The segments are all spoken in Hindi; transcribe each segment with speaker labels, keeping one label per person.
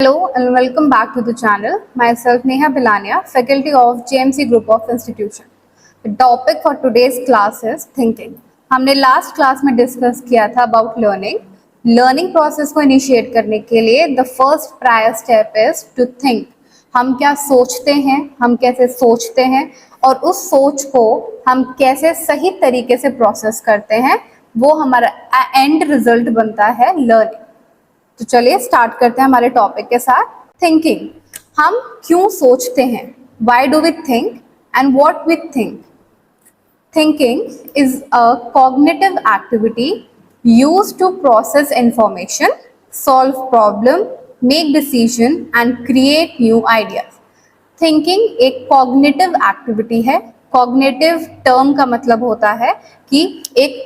Speaker 1: Hello and welcome back to the channel. Myself Neha Bilania, faculty of JMC Group of Institution. The topic for today's class is thinking. हमने लास्ट क्लास में डिस्कस किया था अबाउट लर्निंग प्रोसेस को इनिशिएट करने के लिए the first prior step is to think. हम क्या सोचते हैं, हम कैसे सोचते हैं और उस सोच को हम कैसे सही तरीके से प्रोसेस करते हैं, वो हमारा एंड रिजल्ट बनता है लर्निंग. तो चलिए स्टार्ट करते हैं हमारे टॉपिक के साथ. थिंकिंग. हम क्यों सोचते हैं, why do we think and what we think. Thinking is a cognitive activity used to process information, solve problem, make decision and create new ideas. Thinking एक कॉग्निटिव एक्टिविटी है. कॉग्निटिव टर्म का मतलब होता है कि एक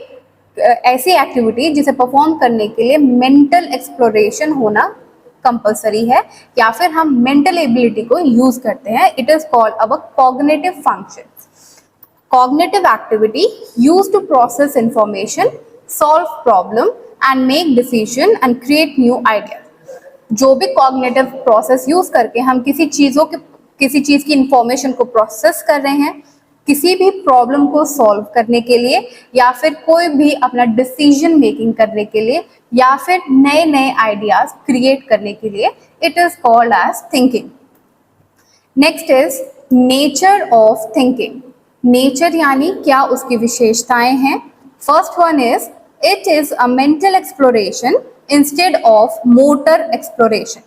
Speaker 1: ऐसी एक्टिविटी जिसे परफॉर्म करने के लिए मेंटल एक्सप्लोरेशन होना कंपलसरी है या फिर हम मेंटल एबिलिटी को यूज करते हैं. It is called our cognitive function. Cognitive activity use to process information, solve problem and make decision and create new ideas. जो भी कॉग्निटिव प्रोसेस यूज करके हम किसी चीज की इंफॉर्मेशन को प्रोसेस कर रहे हैं, किसी भी प्रॉब्लम को सॉल्व करने के लिए या फिर कोई भी अपना डिसीजन मेकिंग करने के लिए या फिर नए नए आइडियाज क्रिएट करने के लिए, it is called as thinking. Next is nature of thinking. Nature यानी क्या उसकी विशेषताएं हैं. First one is it is a mental exploration instead of motor exploration.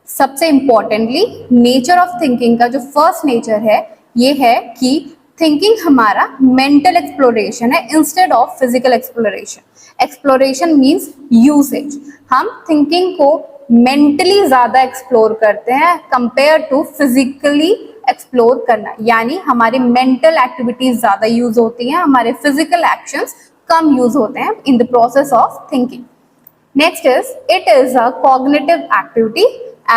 Speaker 1: सबसे इंपॉर्टेंटली नेचर ऑफ थिंकिंग का जो फर्स्ट नेचर है ये है कि थिंकिंग हमारा मेंटल एक्सप्लोरेशन है instead of physical exploration. Exploration means usage. हम थिंकिंग को मेंटली ज्यादा एक्सप्लोर करते हैं कंपेयर टू फिजिकली एक्सप्लोर करना. यानी हमारी मेंटल एक्टिविटीज ज्यादा यूज होती हैं, हमारे फिजिकल एक्शंस कम यूज होते हैं in the process of thinking. Next is it is a cognitive activity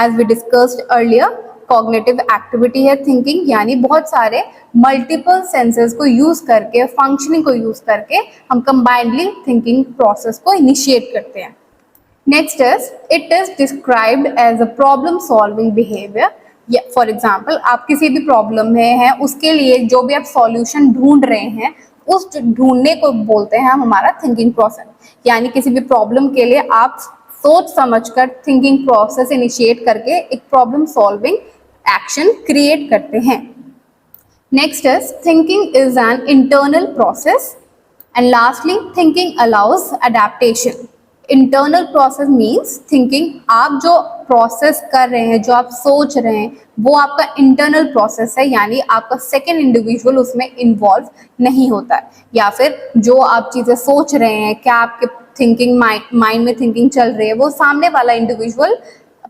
Speaker 1: as we discussed earlier. Cognitive activity है थिंकिंग, यानी बहुत सारे मल्टीपल सेंसेस को यूज करके, फंक्शनिंग को यूज करके हम कंबाइंडली थिंकिंग प्रोसेस को इनिशिएट करते हैं. Next is it is described as a problem solving behaviour. For example आप किसी भी प्रॉब्लम में हैं, उसके लिए जो भी आप सॉल्यूशन ढूंढ रहे हैं उस ढूंढने को बोलते हैं हम हमारा थिंकिंग प्रोसेस. यानी किसी भी प्रॉब्लम के लिए आप सोच समझकर थिंकिंग प्रोसेस इनिशिएट करके एक प्रॉब्लम सॉल्विंग एक्शन क्रिएट करते हैं. Next is thinking is an internal process and lastly thinking allows adaptation. Internal process means thinking, आप जो प्रोसेस कर रहे हैं, जो आप सोच रहे हैं, वो आपका इंटरनल प्रोसेस है. यानी आपका सेकेंड इंडिविजुअल उसमें इन्वॉल्व नहीं होता है. या फिर जो आप चीजें सोच रहे हैं, क्या आपके थिंकिंग माइंड में थिंकिंग चल रही है, वो सामने वाला इंडिविजुअल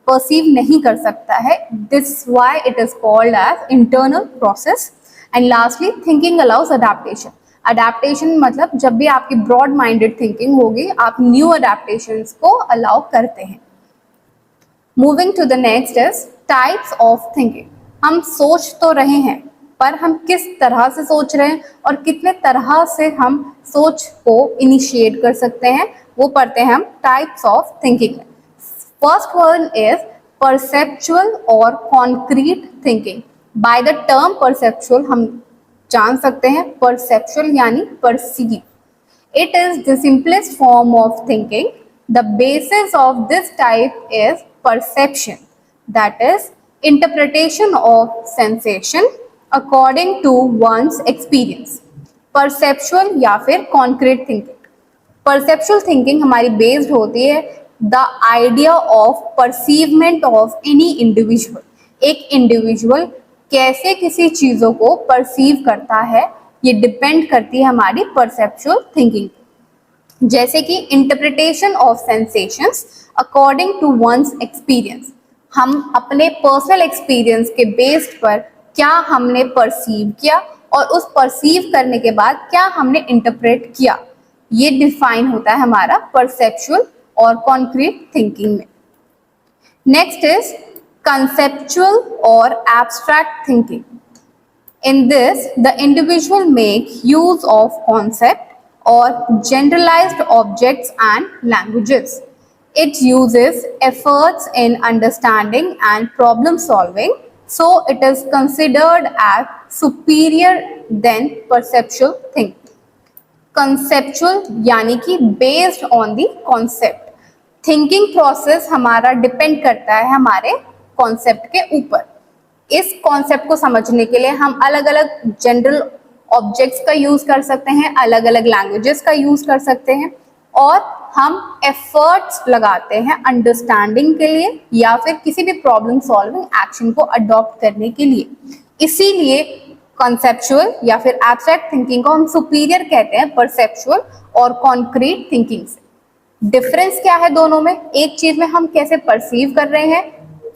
Speaker 1: परसीव नहीं कर सकता है. This why it is called as internal process. And lastly thinking allows adaptation. Adaptation मतलब जब भी आपकी ब्रॉड माइंडेड थिंकिंग होगी, आप न्यू अडेप्टेशंस को अलाउ करते हैं. Moving to the next is types of thinking. हम सोच तो रहे हैं, पर हम किस तरह से सोच रहे हैं और कितने तरह से हम सोच को इनिशिएट कर सकते हैं, वो पढ़ते हैं हम टाइप्स ऑफ थिंकिंग में. फर्स्ट वन इज परसेप्चुअल और concrete thinking. By the term perceptual हम जान सकते हैं परसेप्चुअल यानी perceive. It is the simplest form of thinking. The basis of this type is perception, that is interpretation of sensation according to one's experience. Perceptual या फिर कॉन्क्रीट थिंकिंग. परसेप्चुअल थिंकिंग हमारी बेस्ड होती है the idea of perceivement of any individual. एक इंडिविजुअल कैसे किसी चीजों को परसीव करता है, ये डिपेंड करती है हमारी परसेप्चुअल थिंकिंग. जैसे कि interpretation of sensations according to one's experience. हम अपने पर्सनल एक्सपीरियंस के बेस्ड पर क्या हमने परसीव किया और उस परसीव करने के बाद क्या हमने इंटरप्रेट किया, ये डिफाइन होता है हमारा परसेप्चुअल और कॉन्क्रीट थिंकिंग में. Next is conceptual or abstract thinking. In this, the individual make use of concept or generalized objects and languages. It uses efforts in understanding and problem solving, so it is considered as superior than perceptual thinking. Conceptual यानी कि based on the concept, thinking process हमारा डिपेंड करता है हमारे कॉन्सेप्ट के ऊपर। इस कॉन्सेप्ट को समझने के लिए हम अलग अलग जनरल ऑब्जेक्ट्स का यूज कर सकते हैं, अलग अलग लैंग्वेजेस का यूज कर सकते हैं, और हम एफर्ट्स लगाते हैं अंडरस्टैंडिंग के लिए या फिर किसी भी प्रॉब्लम सॉल्विंग एक्शन को अडॉप्ट करने के लिए। इसीलिए कॉन्सेप्चुअल या फिर एब्स्ट्रैक्ट थिंकिंग को हम सुपीरियर कहते हैं परसेप्चुअल और कॉन्क्रीट थिंकिंग से। डिफरेंस क्या है दोनों में? एक चीज में हम कैसे परसीव कर रहे हैं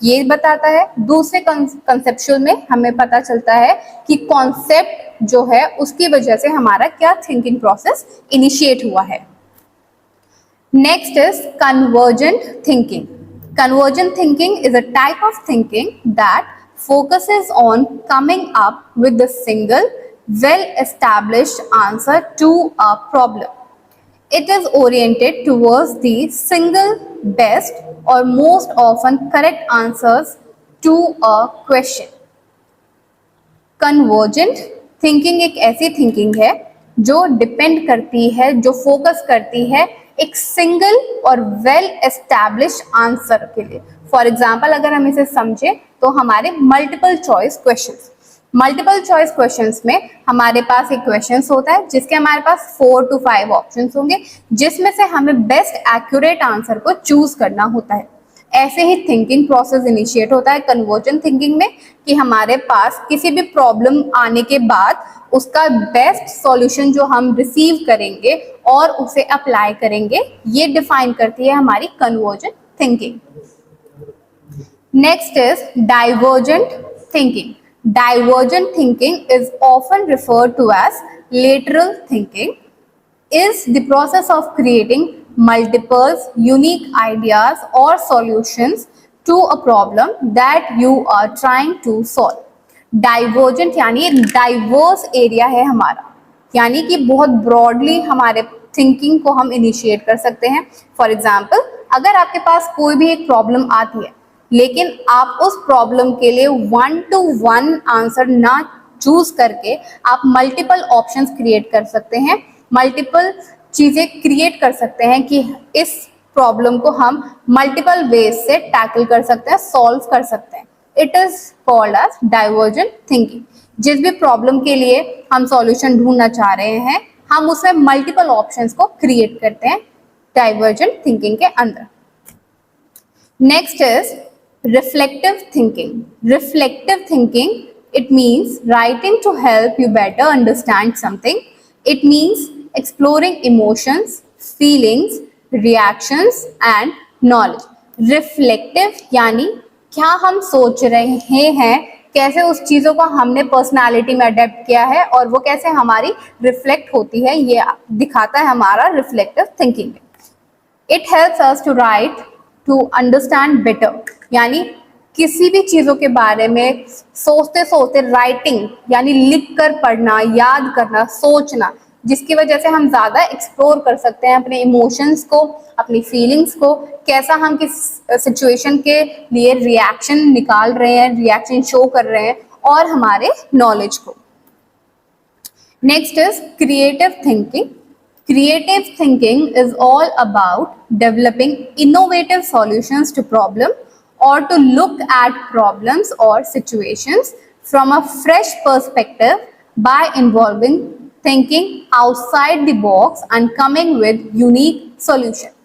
Speaker 1: ये बताता है, दूसरे कंसेप्चुअल में हमें पता चलता है कि कॉन्सेप्ट जो है उसकी वजह से हमारा क्या थिंकिंग प्रोसेस इनिशिएट हुआ है। Next is convergent thinking. Convergent thinking is a type of thinking that focuses on coming up with a single well-established answer to a problem. It is oriented towards the single best or most often correct answers to a question. Convergent thinking एक ऐसी thinking है जो डिपेंड करती है, जो फोकस करती है एक सिंगल और वेल एस्टैब्लिश आंसर के लिए। फॉर एग्जाम्पल अगर हम इसे समझे तो हमारे multiple choice questions, multiple choice questions में हमारे पास एक क्वेश्चंस होता है जिसके हमारे पास 4 to 5 ऑप्शंस होंगे, जिसमें से हमें बेस्ट एक्यूरेट आंसर को चूज करना होता है। ऐसे ही थिंकिंग प्रोसेस इनिशिएट होता है कन्वर्जेंट थिंकिंग में कि हमारे पास किसी भी प्रॉब्लम आने के बाद उसका बेस्ट सॉल्यूशन जो हम रिसीव करेंगे और उसे अप्लाई करेंगे, ये डिफाइन करती है हमारी convergent thinking. Next is divergent thinking. Divergent thinking is often referred to as lateral thinking, is the process of creating multiple unique ideas or solutions to a problem that you are trying to solve. Divergent यानी डाइवर्स एरिया है हमारा, यानी कि बहुत ब्रॉडली हमारे थिंकिंग को हम इनिशिएट कर सकते हैं। फॉर एग्जाम्पल अगर आपके पास कोई भी एक प्रॉब्लम आती है लेकिन आप उस प्रॉब्लम के लिए 1-to-1 आंसर ना चूज करके आप मल्टीपल ऑप्शंस क्रिएट कर सकते हैं, मल्टीपल चीजें क्रिएट कर सकते हैं कि इस प्रॉब्लम को हम मल्टीपल वेज से टैकल कर सकते हैं, सॉल्व कर सकते हैं। It is called as divergent thinking. जिस भी प्रॉब्लम के लिए हम सॉल्यूशन ढूंढना चाह रहे हैं हम उसमें मल्टीपल ऑप्शंस को क्रिएट करते हैं डाइवर्जेंट थिंकिंग के अंदर। Next is reflective thinking. Reflective thinking, it means writing to help you better understand something. It means exploring emotions, feelings, reactions and knowledge. Reflective यानी क्या हम सोच रहे हैं, कैसे उस चीज़ों को हमने पर्सनालिटी में अडेप्ट किया है और वो कैसे हमारी रिफ्लेक्ट होती है, ये दिखाता है हमारा reflective thinking. It helps us to write to understand better, यानी किसी भी चीज़ों के बारे में सोचते सोचते राइटिंग यानी लिख कर पढ़ना, याद करना, सोचना, जिसकी वजह से हम ज़्यादा एक्सप्लोर कर सकते हैं अपने इमोशंस को, अपनी फीलिंग्स को, कैसा हम किस सिचुएशन के लिए रिएक्शन निकाल रहे हैं, रिएक्शन शो कर रहे हैं, और हमारे नॉलेज को। Next is creative thinking. Creative thinking is all about developing innovative solutions to problems or to look at problems or situations from a fresh perspective by involving thinking outside the box and coming with unique solution.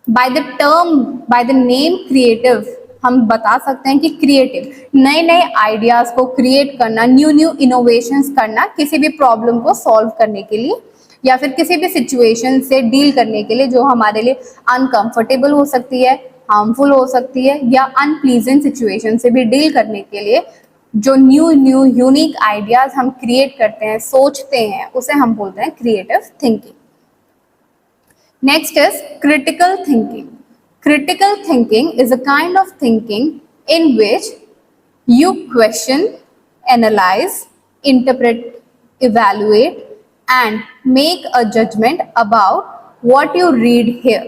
Speaker 1: By the name creative, हम बता सकते हैं कि क्रिएटिव नए नए आइडियाज को क्रिएट करना, न्यू इनोवेशंस करना किसी भी प्रॉब्लम को सॉल्व करने के लिए या फिर किसी भी सिचुएशन से डील करने के लिए जो हमारे लिए अनकंफर्टेबल हो सकती है, हार्मफुल हो सकती है, या अनप्लीजेंट सिचुएशन से भी डील करने के लिए जो न्यू यूनिक आइडियाज हम क्रिएट करते हैं, सोचते हैं, उसे हम बोलते हैं creative thinking. Next is critical thinking. Critical thinking is a kind of thinking in which you question, analyse, interpret, evaluate and make a judgment about what you read here.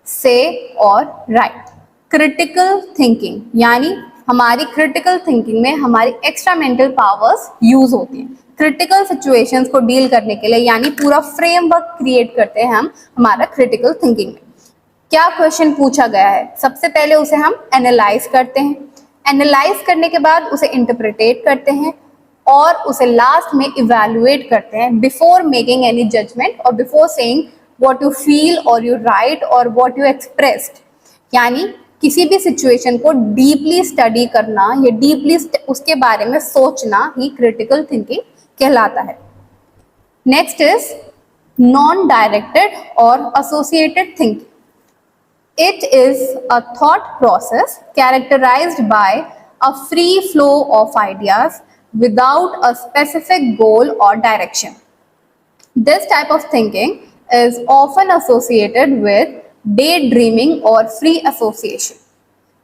Speaker 1: से और राइट। क्रिटिकल थिंकिंग यानी हमारी क्रिटिकल थिंकिंग में हमारी एक्स्ट्रा मेंटल पावर्स यूज होती हैं क्रिटिकल सिचुएशंस को डील करने के लिए, यानी पूरा फ्रेमवर्क क्रिएट करते हैं हम हमारा क्रिटिकल थिंकिंग में। क्या क्वेश्चन पूछा गया है, सबसे पहले उसे हम एनालाइज करते हैं, एनालाइज करने के बाद उसे इंटरप्रिटेट करते हैं और उसे लास्ट में इवैल्यूएट करते हैं बिफोर मेकिंग एनी जजमेंट और before saying what you feel और यू राइट और व्हाट यू एक्सप्रेस्ड। यानी किसी भी सिचुएशन को डीपली स्टडी करना या डीपली उसके बारे में सोचना ही क्रिटिकल थिंकिंग कहलाता है। नेक्स्ट इज नॉन डायरेक्टेड और associated thinking. It is a thought process characterized by a free flow of ideas without a specific goal or direction. This type of thinking is often associated with daydreaming or free association.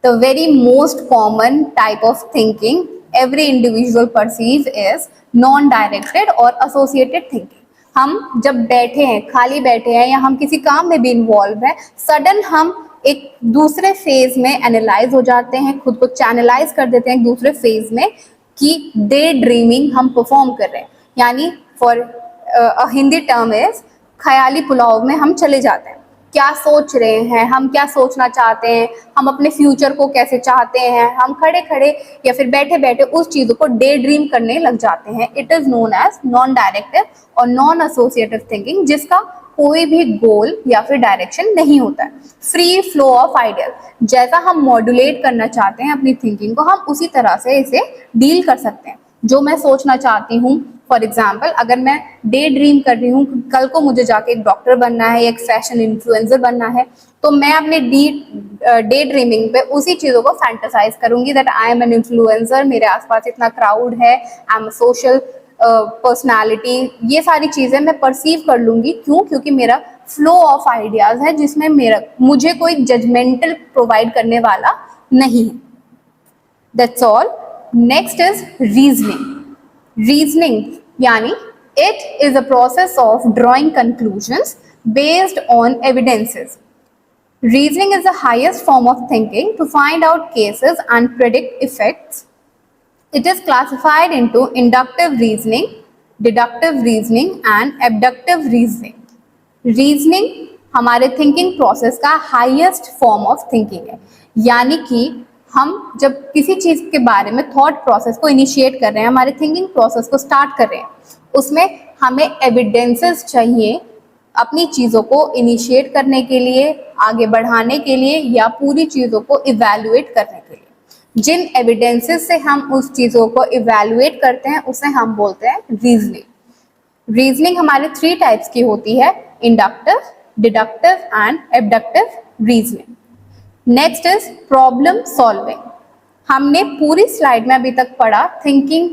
Speaker 1: The very most common type of thinking every individual perceives is non-directed or associated thinking. हम जब बैठे हैं, खाली बैठे हैं या हम किसी काम में भी इन्वॉल्व हैं, सडन हम एक दूसरे फेज में एनालाइज हो जाते हैं, खुद को चैनलाइज कर देते हैं एक दूसरे फेज में कि डे ड्रीमिंग हम परफॉर्म कर रहे हैं। यानी फॉर हिंदी टर्म इज ख्याली पुलाव में हम चले जाते हैं, क्या सोच रहे हैं, हम क्या सोचना चाहते हैं, हम अपने फ्यूचर को कैसे चाहते हैं, हम खड़े खड़े या फिर बैठे बैठे उस चीज़ों को डे ड्रीम करने लग जाते हैं। It is known as non directive और नॉन एसोसिएटिव थिंकिंग, जिसका कोई भी गोल या फिर डायरेक्शन नहीं होता है। फ्री फ्लो ऑफ आइडियाज, जैसा हम मॉड्यूलेट करना चाहते हैं अपनी थिंकिंग को, हम उसी तरह से इसे डील कर सकते हैं। जो मैं सोचना चाहती हूँ, फॉर एग्जाम्पल अगर मैं डे ड्रीम कर रही हूँ कल को मुझे जाके एक डॉक्टर बनना है, एक फैशन इन्फ्लुएंसर बनना है, तो मैं अपने डे ड्रीमिंग पे उसी चीज़ों को फैंटेसाइज करूंगी that I am an influencer, मेरे आसपास इतना क्राउड है, आई एम सोशल पर्सनालिटी, ये सारी चीज़ें मैं परसीव कर लूँगी। क्यों? क्योंकि मेरा फ्लो ऑफ आइडियाज़ है जिसमें मुझे कोई जजमेंटल प्रोवाइड करने वाला नहीं है। That's all. Next is reasoning. Reasoning यानी it is a process of drawing conclusions based on evidences. Reasoning is the highest form of thinking to find out cases and predict effects. It is classified into inductive reasoning, deductive reasoning and abductive reasoning. Reasoning हमारे थिंकिंग प्रोसेस का हाईएस्ट फॉर्म ऑफ थिंकिंग है, यानी कि हम जब किसी चीज़ के बारे में थॉट प्रोसेस को इनिशिएट कर रहे हैं, हमारे थिंकिंग प्रोसेस को स्टार्ट कर रहे हैं, उसमें हमें एविडेंसेस चाहिए अपनी चीज़ों को इनिशिएट करने के लिए, आगे बढ़ाने के लिए या पूरी चीज़ों को इवैल्यूएट करने के लिए। जिन एविडेंसेस से हम उस चीज़ों को इवैल्यूएट करते हैं उसे हम बोलते हैं रीजनिंग। रीजनिंग हमारे 3 टाइप्स की होती है, inductive, deductive and abductive reasoning. Next is problem solving. हमने पूरी स्लाइड में अभी तक पढ़ा थिंकिंग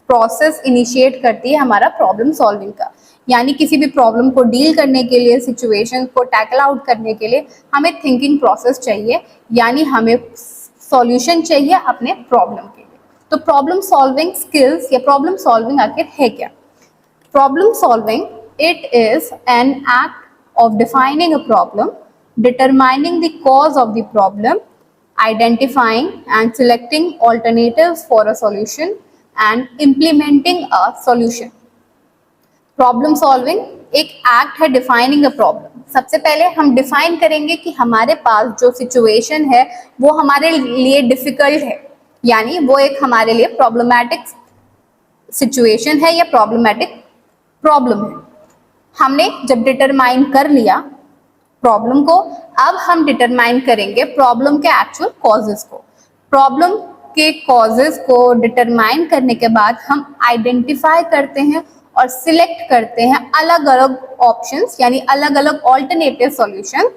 Speaker 1: प्रोसेस इनिशिएट करती है हमारा प्रॉब्लम सॉल्विंग का, यानी किसी भी प्रॉब्लम को डील करने के लिए, सिचुएशन को टैकल आउट करने के लिए हमें थिंकिंग प्रोसेस चाहिए, यानी हमें सॉल्यूशन चाहिए अपने प्रॉब्लम के लिए। तो प्रॉब्लम सॉल्विंग स्किल्स या प्रॉब्लम सॉल्विंग आखिर है क्या? Problem solving it is an act of defining a problem, determining the cause of the problem, identifying and selecting alternatives for a solution and implementing a solution. Problem solving एक एक्ट है डिफाइनिंग अ प्रॉब्लम। सबसे पहले हम डिफाइन करेंगे कि हमारे पास जो सिचुएशन है वो हमारे लिए डिफिकल्ट है, यानी वो एक हमारे लिए प्रॉब्लमैटिक सिचुएशन है या प्रॉब्लमैटिक प्रॉब्लम है। हमने जब डिटरमाइन कर लिया प्रॉब्लम को, अब हम डिटरमाइन करेंगे प्रॉब्लम के एक्चुअल कॉजेज को। प्रॉब्लम के कॉजेज को डिटरमाइन करने के बाद हम आइडेंटिफाई करते हैं और सिलेक्ट करते हैं अलग अलग ऑप्शंस, यानी अलग अलग ऑल्टरनेटिव सॉल्यूशन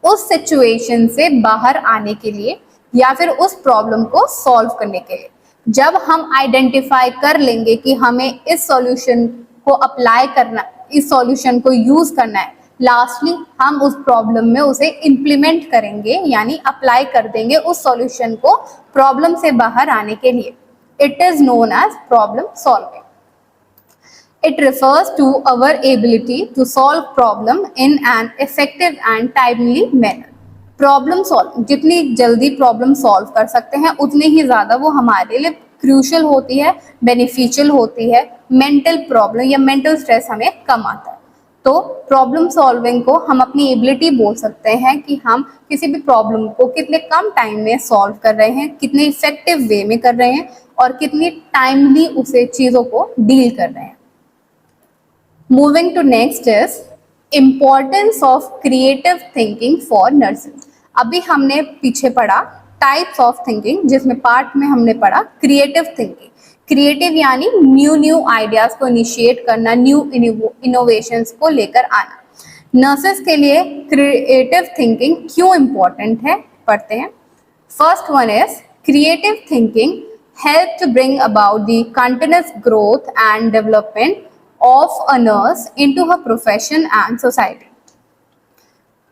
Speaker 1: उस सिचुएशन से बाहर आने के लिए या फिर उस प्रॉब्लम को सॉल्व करने के लिए। जब हम आइडेंटिफाई कर लेंगे कि हमें इस सॉल्यूशन को अप्लाई करना, इस सॉल्यूशन को यूज करना है, लास्टली हम उस प्रॉब्लम में उसे इम्प्लीमेंट करेंगे, यानी अप्लाई कर देंगे उस सॉल्यूशन को प्रॉब्लम से बाहर आने के लिए। It is known as problem solving. It refers to our ability to solve problem in an effective and timely manner. Problem solve, जितनी जल्दी प्रॉब्लम सॉल्व कर सकते हैं उतने ही ज़्यादा वो हमारे लिए क्रूशियल होती है, बेनिफिशियल होती है। मेंटल प्रॉब्लम या मेंटल स्ट्रेस हमें कम आता है। तो प्रॉब्लम सॉल्विंग को हम अपनी एबिलिटी बोल सकते हैं कि हम किसी भी प्रॉब्लम को कितने कम टाइम में सॉल्व कर रहे हैं, कितने इफेक्टिव वे में कर रहे हैं और कितनी टाइमली उसे चीज़ों को डील कर रहे हैं। Moving to next is importance of creative thinking for nursing. अभी हमने पीछे पढ़ा टाइप्स ऑफ थिंकिंग, जिसमें पार्ट में हमने पढ़ा क्रिएटिव थिंकिंग। क्रिएटिव यानी न्यू आइडियाज को इनिशिएट करना, न्यू इनोवेशंस को लेकर आना। नर्सेस के लिए क्रिएटिव थिंकिंग क्यों इम्पोर्टेंट है, पढ़ते हैं। First one is creative thinking help to bring about the continuous growth and development of a nurse into her profession and society.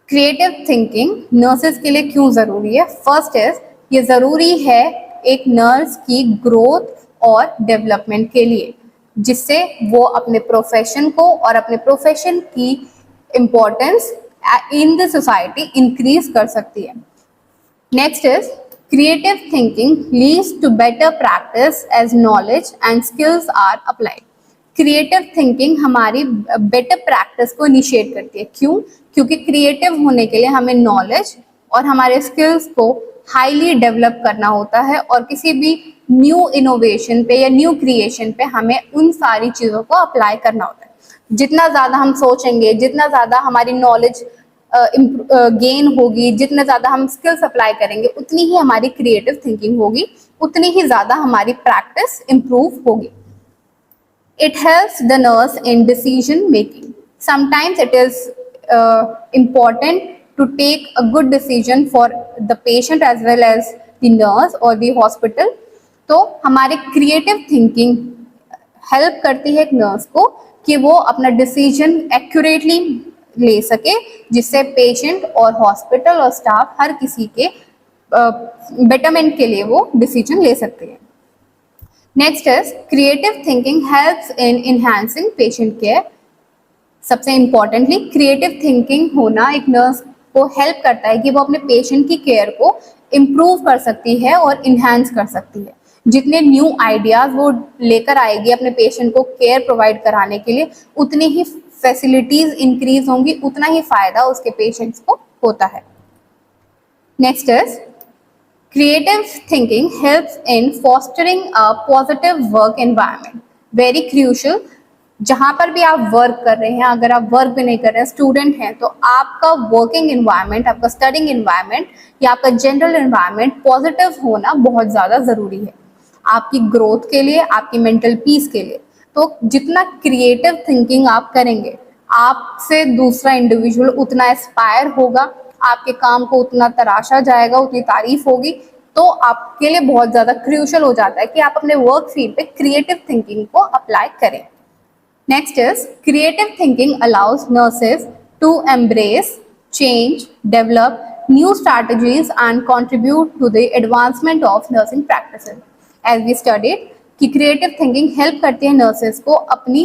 Speaker 1: Creative thinking nurses के लिए क्यों ज़रूरी है? फर्स्ट इज ये ज़रूरी है एक नर्स की ग्रोथ और डेवलपमेंट के लिए, जिससे वो अपने प्रोफेशन को और अपने प्रोफेशन की importance in the society increase कर सकती है। Next is creative thinking leads to better practice as knowledge and skills are applied. Creative thinking हमारी बेटर प्रैक्टिस को इनिशिएट करती है। क्यों? क्योंकि क्रिएटिव होने के लिए हमें नॉलेज और हमारे स्किल्स को हाईली डेवलप करना होता है और किसी भी न्यू इनोवेशन पे या न्यू क्रिएशन पे हमें उन सारी चीज़ों को अप्लाई करना होता है। जितना ज़्यादा हम सोचेंगे, जितना ज़्यादा हमारी नॉलेज गेन होगी, जितना ज़्यादा हम स्किल्स अप्लाई करेंगे, उतनी ही हमारी क्रिएटिव थिंकिंग होगी, उतनी ही ज़्यादा हमारी प्रैक्टिस इम्प्रूव होगी। It helps the nurse in decision making. Sometimes it is important to take a good decision for the patient as well as the nurse or the hospital. तो हमारे क्रिएटिव थिंकिंग हेल्प करती है एक नर्स को कि वो अपना डिसीजन एक्यूरेटली ले सके, जिससे पेशेंट और हॉस्पिटल और स्टाफ हर किसी के बेटरमेंट के लिए वो डिसीजन ले सकते हैं। Next is creative thinking helps in enhancing patient care. सबसे इम्पॉर्टेंटली क्रिएटिव थिंकिंग होना एक नर्स को हेल्प करता है कि वो अपने पेशेंट की केयर को इम्प्रूव कर सकती है और इन्हांस कर सकती है। जितने न्यू आइडियाज़ वो लेकर आएगी अपने पेशेंट को केयर प्रोवाइड कराने के लिए, उतनी ही फैसिलिटीज़ इंक्रीज होंगी, उतना ही फ़ायदा उसके पेशेंट्स को होता है। Next is creative thinking helps in fostering a positive work environment. Very crucial. जहाँ पर भी आप वर्क कर रहे हैं, अगर आप वर्क भी नहीं कर रहे हैं, स्टूडेंट हैं, तो आपका वर्किंग इन्वायरमेंट, आपका स्टडिंग इन्वायरमेंट या आपका जनरल इन्वायरमेंट पॉजिटिव होना बहुत ज़्यादा ज़रूरी है आपकी ग्रोथ के लिए, आपकी मेंटल पीस के लिए। तो जितना क्रिएटिव थिंकिंग आप करेंगे, आपसे दूसरा इंडिविजुअल उतना इंस्पायर होगा, आपके काम को उतना तराशा जाएगा, उतनी तारीफ होगी। तो आपके लिए बहुत ज़्यादा क्रूशियल हो जाता है कि आप अपने वर्क फील्ड पे क्रिएटिव थिंकिंग को अप्लाई करें। Next is creative thinking allows nurses to embrace change, develop new strategies and contribute to the advancement of nursing practices. As we studied कि क्रिएटिव थिंकिंग हेल्प करती है नर्सेज को अपनी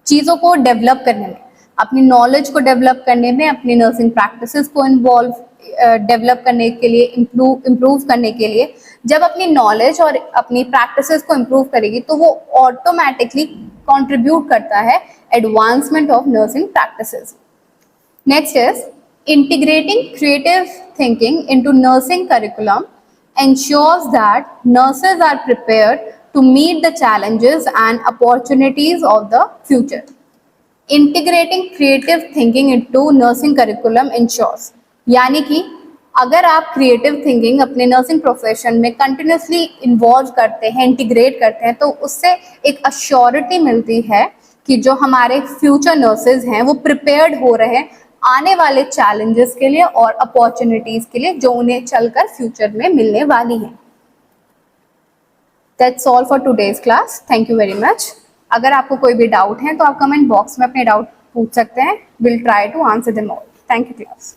Speaker 1: चीज़ों को डेवलप करने में, अपनी नॉलेज को डेवलप करने में, अपनी नर्सिंग प्रैक्टिसेस को इन्वॉल्व डेवलप करने के लिए, इम्प्रूव करने के लिए। जब अपनी नॉलेज और अपनी प्रैक्टिसेस को इम्प्रूव करेगी तो वो ऑटोमेटिकली कंट्रीब्यूट करता है advancement of nursing practices. Next is integrating creative thinking into nursing curriculum ensures that nurses are prepared to meet the challenges and opportunities of the future. Integrating creative thinking into nursing curriculum ensures, यानी कि अगर आप क्रिएटिव थिंकिंग अपने नर्सिंग प्रोफेशन में कंटिन्यूसली इन्वॉल्व करते हैं, इंटीग्रेट करते हैं, तो उससे एक अश्योरिटी मिलती है कि जो हमारे फ्यूचर नर्सेज हैं वो प्रिपेयर्ड हो रहे हैं आने वाले चैलेंजेस के लिए और अपॉर्चुनिटीज के लिए जो उन्हें चलकर फ्यूचर में मिलने वाली हैं। That's all for today's class. Thank you very much. अगर आपको कोई भी डाउट है तो आप कमेंट बॉक्स में अपने डाउट पूछ सकते हैं। Will try to answer them all. Thank you class.